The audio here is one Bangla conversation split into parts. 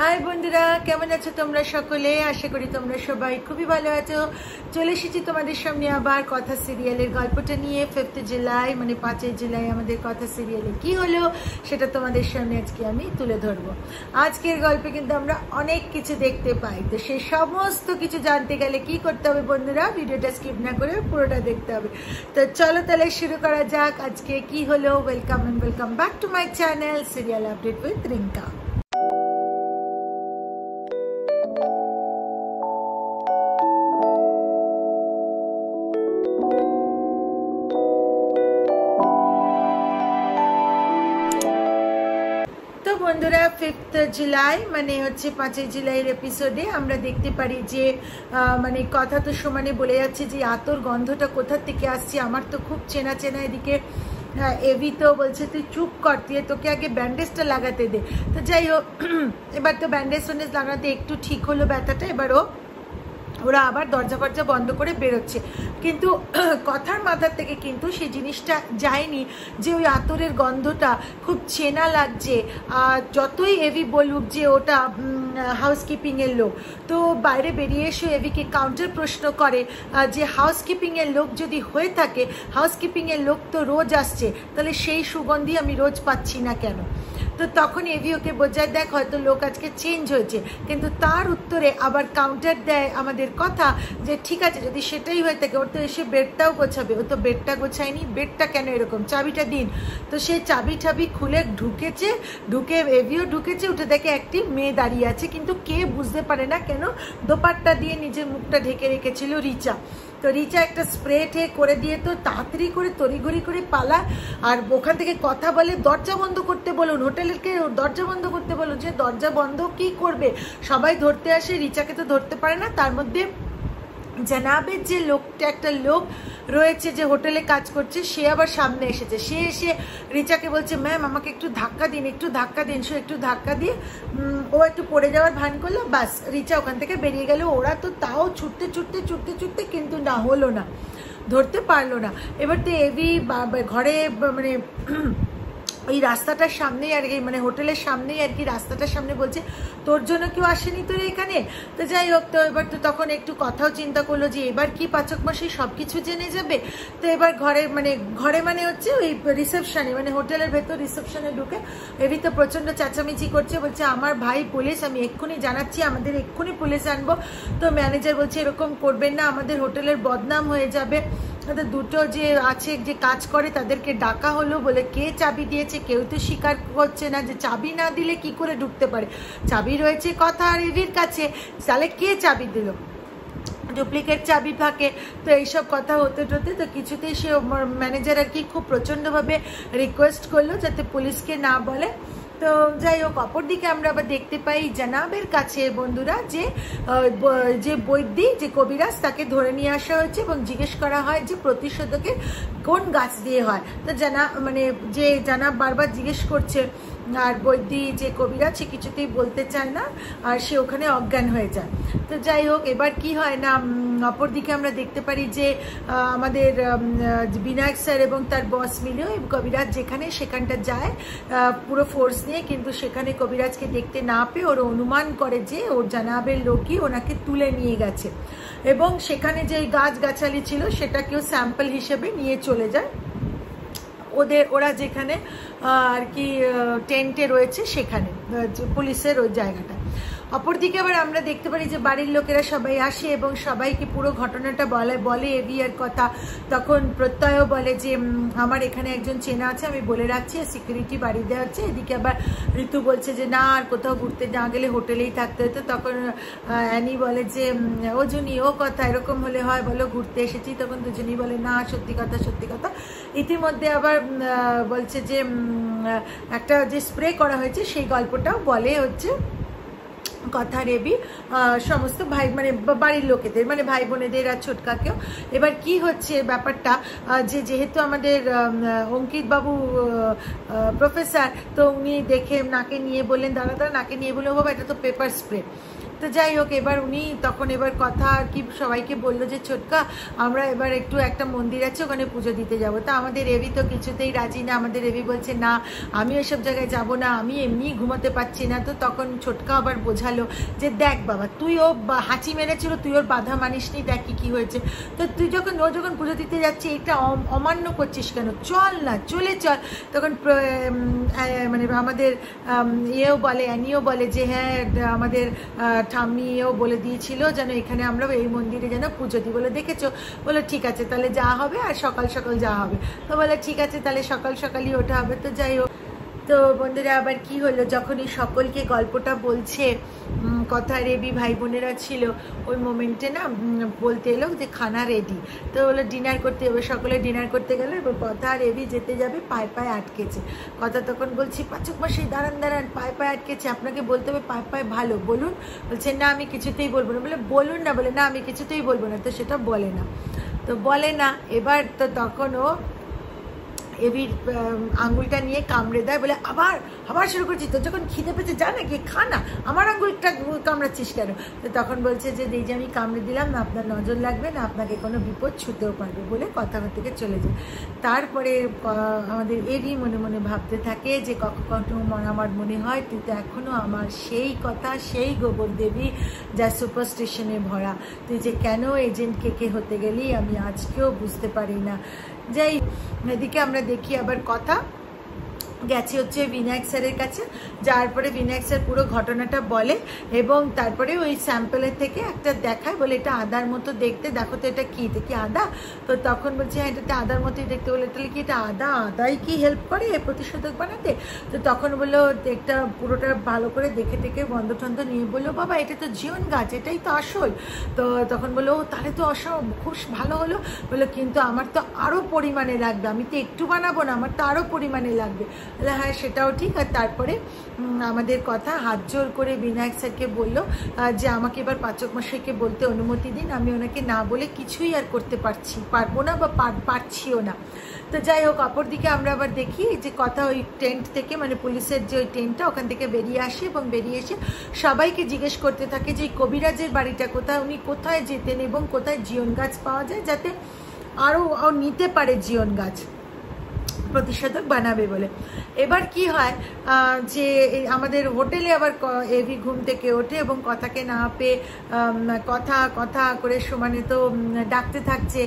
হাই বন্ধুরা, কেমন আছো তোমরা সকলে? আশা করি তোমরা সবাই খুবই ভালো আছো। চলে এসেছি তোমাদের সামনে আবার কথা সিরিয়ালের গল্পটা নিয়ে। 5 জুলাই মানে 5 জুলাই আমাদের কথা সিরিয়ালে কি হলো সেটা তোমাদের সামনে আজকে আমি তুলে ধরবো। আজকের গল্পে কিন্তু আমরা অনেক কিছু দেখতে পাই, তো সেই সমস্ত কিছু জানতে গেলে কি করতে হবে বন্ধুরা? ভিডিওটা স্কিপ না করে পুরোটা দেখতে হবে। তো চলো তাহলে শুরু করা যাক। আজকে কি হলো? Welcome and welcome back to my channel serial update with Rinka. বন্ধুরা 5 জুলাই মানে হচ্ছে 5 জুলাইয়ের এপিসোডে আমরা দেখতে পারি যে মানে কথা তো সমানে বলে যাচ্ছে যে আতর গন্ধটা কোথা থেকে আসছে, আমার তো খুব চেনা চেনা। এদিকে এভি তো বলছে তুই চুপ কর, তুই তোকে আগে ব্যান্ডেজটা লাগাতে দে। তো যাই হোক, এবার তো ব্যান্ডেজ লাগাতে একটু ঠিক হলো ব্যথাটা। এবার ওরা আবার দরজা ফরজা বন্ধ করে বেরোচ্ছে, কিন্তু কথার মাথার থেকে কিন্তু সেই জিনিসটা যায়নি যে ওই আতরের গন্ধটা খুব চেনা লাগছে। আর যতই এভি বলুক যে ওটা হাউসকিপিংয়ের লোক, তো বাইরে বেরিয়ে এসে এভিকে কাউন্টার প্রশ্ন করে যে হাউসকিপিংয়ের লোক যদি হয়ে থাকে, হাউসকিপিংয়ের লোক তো রোজ আসছে, তাহলে সেই সুগন্ধি আমি রোজ পাচ্ছি না কেন? তো তখন এভি ওকে বোঝায়, দেখ হয়তো লোক আজকে চেঞ্জ হয়েছে, কিন্তু তার উত্তরে আবার কাউন্টার দেয় আমাদের কথা যে ঠিক আছে যদি সেটাই হয়ে থাকে ওর তো এসে বেডটাও গোছাবে। ও তো বেডটা গোছায়নি, বেডটা কেন এরকম, চাবিটা দিন। তো সে চাবি খুলে ঢুকে এভিও ঢুকেছে, উঠে দেখে একটি মেয়ে দাঁড়িয়ে আছে, কিন্তু কে বুঝতে পারে না কেন দোপাট্টা দিয়ে নিজের মুখটা ঢেকে রেখেছিল রিচা। তো রিচা একটা স্প্রে করে দিয়ে তো তাড়াতাড়ি করে তড়িঘড়ি করে পালা, আর ওখান থেকে কথা বলে দরজা বন্ধ করতে বলুন, হোটেলকে দরজা বন্ধ করতে বলুন। যে দরজা বন্ধ কি করবে, সবাই ধরতে আসে, রিচাকে তো ধরতে পারে না। তার মধ্যে জানাবের যে লোকটা, একটা লোক রয়েছে যে হোটেলে কাজ করছে, সে আবার সামনে এসেছে। সে এসে রিচাকে বলছে, ম্যাম আমাকে একটু ধাক্কা দিন, একটু ধাক্কা দিন। সে একটু ধাক্কা দিয়ে ও একটু পড়ে যাওয়ার ভান করলো, বাস রিচা ওখান থেকে বেরিয়ে গেল। ওরা তো তাও ছুটতে কিন্তু না হলো না, ধরতে পারলো না। এবার তো এভি ঘরে মানে ওই রাস্তাটার সামনেই আর কি, মানে হোটেলের সামনেই আর কি, রাস্তাটার সামনে বলছে তোর জন্য কেউ আসেনি তোর এখানে। তো যাই হোক, তো এবার তো তখন একটু কথাও চিন্তা করলো যে এবার কি পাচক মাসি সব কিছু জেনে যাবে। তো এবার ঘরে মানে হচ্ছে ওই রিসেপশনে, মানে হোটেলের ভেতর রিসেপশনে ঢুকে এভি তো প্রচণ্ড চেঁচামেচি করছে, বলছে আমার ভাই পুলিশ, আমি এক্ষুনি জানাচ্ছি, আমাদের এক্ষুনি পুলিশ আনবো। তো ম্যানেজার বলছে এরকম করবেন না, আমাদের হোটেলের বদনাম হয়ে যাবে। তাদের দুটো যে আছে যে কাজ করে তাদেরকে ডাকা হলো, বলে কে চাবি দিয়েছে, কেউ তো স্বীকার করছে না যে চাবি না দিলে কি করে ঢুকতে পারে। চাবি রয়েছে কথা আর এভির কাছে, তাহলে কে চাবি দিল, ডুপ্লিকেট চাবি থাকে। তো এইসব কথা হতে তো কিছুতেই সে ম্যানেজার আর কি খুব প্রচণ্ডভাবে রিকোয়েস্ট করলো যাতে পুলিশকে না বলে। তো যাই হোক, অপরদিকে আমরা আবার দেখতে পাই জানাবের কাছে বন্ধুরা যে বৈদ্যি, যে কবিরাজ, তাকে ধরে নিয়ে আসা হয়েছে এবং জিজ্ঞেস করা হয় যে প্রতিষেধকের কোন গাছ দিয়ে হয়। তো যে জানাব বারবার জিজ্ঞেস করছে, আর বৈদ্যি যে কবিরাজ সে কিছুতেই বলতে চায় না, আর সে ওখানে অজ্ঞান হয়ে যায়। তো যাই হোক, এবার কি হয় না, অপরদিকে আমরা দেখতে পারি যে আমাদের বিনায়ক স্যার এবং তার বস মিলেও কবিরাজ যেখানে সেখানটা যায় পুরো ফোর্স নিয়ে, কিন্তু সেখানে কবিরাজকে দেখতে না পেয়ে ওর অনুমান করে যে ওর জানাবের লোকই ওনাকে তুলে নিয়ে গেছে, এবং সেখানে যে গাছগাছালি ছিল সেটাকেও স্যাম্পল হিসেবে নিয়ে চলে যায় ওরা যেখানে আর কি টেন্টে রয়েছে সেখানে, পুলিশের ওই জায়গাটা। অপরদিকে আবার আমরা দেখতে পারি যে বাড়ির লোকেরা সবাই আসে এবং সবাইকে পুরো ঘটনাটা বলে এভি এর কথা। তখন প্রত্যয়ও বলে যে আমার এখানে একজন চেনা আছে, আমি বলে রাখছি, সিকিউরিটি বাড়ি দেওয়া হচ্ছে। এদিকে আবার ঋতু বলছে যে না, আর কোথাও ঘুরতে না গেলে হোটেলেই থাকতে হতো। তখন অ্যানি বলে যে ও জুনি, ও কথা এরকম হলে হয়, বলো ঘুরতে এসেছি। তখন দুজনই বলে না, সত্যি কথা। ইতিমধ্যে আবার বলছে যে একটা যে স্প্রে করা হয়েছে সেই গল্পটাও বলে হচ্ছে কথা রেবি সমস্ত ভাই মানে বাড়ির লোকেদের, মানে ভাই বোনেদের আর ছোটকাকেও। এবার কি হচ্ছে ব্যাপারটা, যেহেতু আমাদের অঙ্কিত বাবু প্রফেসর, তো উনি দেখে নাকে নিয়ে বললেন, দাঁড়া নাকে নিয়ে বললেন বাবা এটা তো পেপার স্প্রে। তো যাই হোক, এবার উনি তখন এবার কথা আর কি সবাইকে বললো যে ছোটকা আমরা এবার একটু একটা মন্দির আছে ওখানে পুজো দিতে যাবো। তা আমাদের এভি তো কিছুতেই রাজি না। আমাদের এভি বলছে না আমি ওইসব জায়গায় যাব না, আমি এমনি ঘুমাতে পারছি না। তো তখন ছোটকা আবার বোঝালো যে দেখ বাবা তুই ও হাঁচি মেরেছিল, তুই ওর বাধা মানিসনি, দেখ কি হয়েছে। তো তুই যখন পুজো দিতে যাচ্ছি এটা অমান্য করছিস কেন, চল না, চলে চল। তখন মানে আমাদের ইয়েও বলে, অ্যানিও বলে যে হ্যাঁ আমাদের ঠাম্মিও বলে দিয়েছিল যেন এখানে আমরা এই মন্দিরে যেন পুজো দিই। বলে দেখেছো, বলো ঠিক আছে তাহলে যা হবে, আর সকাল সকাল যাওয়া হবে। তো বলে ঠিক আছে তাহলে সকাল সকালই ওঠা হবে। তো যাই হোক, তো বন্ধুরা আবার কি হলো, যখনই সকলকে গল্পটা বলছে কথা, রেবি ভাই বোনেরা ছিল ওই মোমেন্টে না বলতে এলো যে খানা রেডি। তো বললো ডিনার করতে হবে, সকলে ডিনার করতে গেলো। এবার কথা রেবি যেতে যাবে, পায়ে পায়ে আটকেছে। কথা তখন বলছি পাচক মাসি দাঁড়ান দাঁড়ান, পায়ে পায়ে আটকেছে, আপনাকে বলতে হবে পায়ে পায়ে ভালো, বলুন। বলছে না আমি কিছুতেই বলবো না। বলে বলুন না, বলে না আমি কিছুতেই বলবো না। তো সেটা বলে না, তো বলে না। এবার তো তখন ও এবির আঙুলটা নিয়ে কামড়ে দেয়, বলে আবার আবার শুরু করছি, তো যখন খিদে পেতে যা না গিয়ে খা না, আমার আঙুলটা কামড়াচ্ছিস কেন। তো তখন বলছে যে এই যে আমি কামড়ে দিলাম না, আপনার নজর লাগবে না, আপনাকে কোনো বিপদ ছুতেও পারবে, বলে কথা থেকে চলে যায়। তারপরে আমাদের এরই মনে মনে ভাবতে থাকে যে কখনো আমার মনে হয় তুই তো এখনও আমার সেই কথা, সেই গোবর দেবী যা সুপারস্টিশনে ভরা, তুই যে কেন এজেন্ট কে হতে গেলি আমি আজকেও বুঝতে পারি না। যাই এদিকে আমরা দেখি আবার কথা গেছে হচ্ছে বিনায়ক স্যারের কাছে, যার পরে বিনায়ক স্যার পুরো ঘটনাটা বলে এবং তারপরে ওই স্যাম্পলের থেকে একটা দেখায়, বলে এটা আদার মতো দেখতে, দেখো তো এটা কি, এটা কি আদা। তো তখন বলছে হ্যাঁ এটা আদার মতোই দেখতে। বলে তাহলে কি এটা আদাই কি হেল্প করে প্রতিষেধক বানাতে। তো তখন বললো একটা পুরোটা ভালো করে দেখে টেকে বন্ধ টন্ধ নিয়ে বললো বাবা এটা তো জীবন গাছ, এটাই তো আসল। তো তখন বললো তাহলে তো খুব ভালো হলো। বললো কিন্তু আমার তো আরও পরিমাণে লাগবে, আমি তো একটু বানাবো না, আমার তো আরও পরিমাণে লাগবে। হ্যাঁ সেটাও ঠিক। আর তারপরে আমাদের কথা হাত জোর করে বিনায়ক স্যারকে বললো যে আমাকে এবার পাচক মশাইকে বলতে অনুমতি দিন, আমি ওনাকে না বলে কিছুই আর করতে পারবো না বা পারছিও না। তো যাই হোক, অপরদিকে আমরা আবার দেখি যে কথা ওই টেন্ট থেকে, মানে পুলিশের যে ওই টেন্টটা ওখান থেকে বেরিয়ে আসে এবং বেরিয়ে এসে সবাইকে জিজ্ঞেস করতে থাকে যে কবিরাজের বাড়িটা কোথায়, উনি কোথায় যেতেন এবং কোথায় জীবন গাছ পাওয়া যায় যাতে আরও নিতে পারে জীবন গাছ প্রতিষেধক বানাবে বলে। এবার কি হয় যে আমাদের হোটেলে আবার এভি ঘুম থেকে ওঠে এবং কথাকে না পেয়ে কথা কথা করে সমানে তো ডাকতে থাকছে,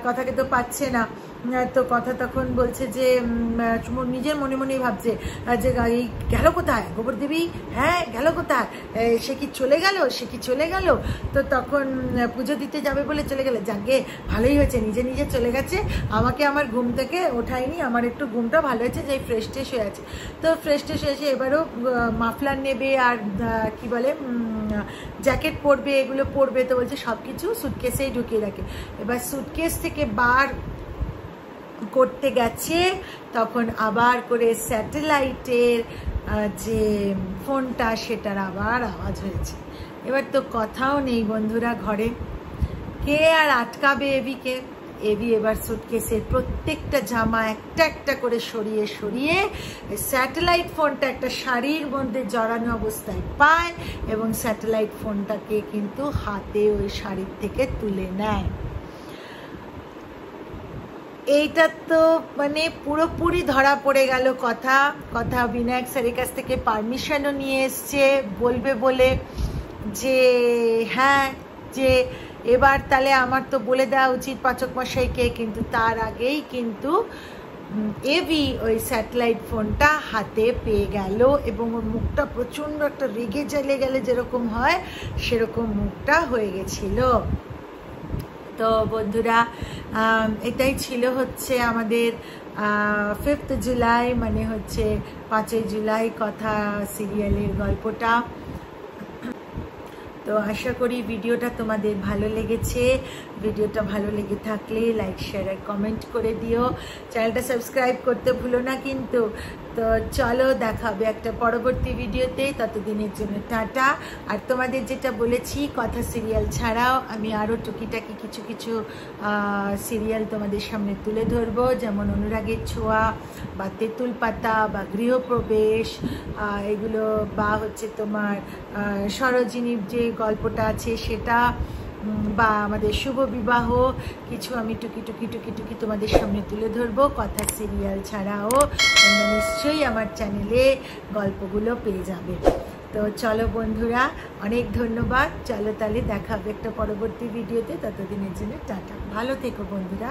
কথাকে তো পাচ্ছে না। তো কথা তখন বলছে যে নিজের মনে মনেই ভাবছে যে এই গেল কোথায় গোবর দেবী, হ্যাঁ গেল কোথায়, সে কি চলে গেল, সে কি চলে গেল। তো তখন পুজো দিতে যাবে বলে চলে গেলে, যাকে ভালোই হয়েছে নিজে নিজে চলে গেছে, আমাকে আমার ঘুম থেকে ওঠায়নি, আমার একটু ঘুমটা ভালো হয়েছে, যে ফ্রেশ ট্রেশ হয়ে আছে। তো ফ্রেশ ট্রেশ হয়েছে, এবারও মাফলার নেবে আর কি বলে জ্যাকেট পরবে, এগুলো পরবে। তো বলছে সব কিছু সুটকেসেই ঢুকিয়ে রাখে। এবার সুটকেস থেকে বার করতে গেছে, তখন আবার করে স্যাটেলাইটের যে ফোনটা সেটার আবার আওয়াজ হয়েছে। এবার তো কথাও নেই বন্ধুরা ঘরে, কে আর আটকাবে এভিকে। এভি এবার সুটকেসের প্রত্যেকটা জামা একটা একটা করে সরিয়ে সরিয়ে স্যাটেলাইট ফোনটা একটা শাড়ির মধ্যে জড়ানো অবস্থায় পায় এবং স্যাটেলাইট ফোনটাকে কিন্তু হাতে ওই শাড়ির থেকে তুলে নেয়। এইটা তো মানে পুরোপুরি ধরা পড়ে গেল। কথা বিনায়ক স্যারের কাছ থেকে পারমিশনও নিয়ে এসছে বলবে বলে যে হ্যাঁ যে এবার তাহলে আমার তো বলে দেওয়া উচিত পাচক মশাইকে, কিন্তু তার আগেই কিন্তু এভি ওই স্যাটেলাইট ফোনটা হাতে পেয়ে গেল এবং ওর মুখটা প্রচণ্ড একটা রেগে জ্বলে গেলে যেরকম হয় সেরকম মুখটা হয়ে গেছিল। তো বন্ধুরা এটাই ছিল হচ্ছে আমাদের 5th জুলাই, মানে হচ্ছে 5ই জুলাই কথা সিরিয়ালের গল্পটা। তো আশা করি ভিডিওটা তোমাদের ভালো লেগেছে। ভিডিওটা ভালো লেগে থাকলে লাইক শেয়ার আর কমেন্ট করে দিও, চ্যানেলটা সাবস্ক্রাইব করতে ভুলো না কিন্তু। তো তো চলো দেখা হবে একটা পরবর্তী ভিডিওতে, ততদিনের জন্য টাটা। আর তোমাদের যেটা বলেছি, কথা সিরিয়াল ছাড়াও আমি আরও টুকিটাকি কিছু কিছু সিরিয়াল তোমাদের সামনে তুলে ধরবো, যেমন অনুরাগের ছোঁয়া বা তেঁতুল পাতা বা গৃহপ্রবেশ, এগুলো, বা হচ্ছে তোমার সরোজিনীর যে গল্পটা আছে সেটা, বা আমাদের শুভ বিবাহ, কিছু আমি টুকি টুকি টুকি টুকি তোমাদের সামনে তুলে ধরবো কথা সিরিয়াল ছাড়াও। তোমরা নিশ্চয়ই আমার চ্যানেলে গল্পগুলো পেয়ে যাবে। তো চলো বন্ধুরা, অনেক ধন্যবাদ। চলো তাহলে দেখা হবে একটা পরবর্তী ভিডিওতে, ততদিনের জন্য টাটা। ভালো থেকো বন্ধুরা।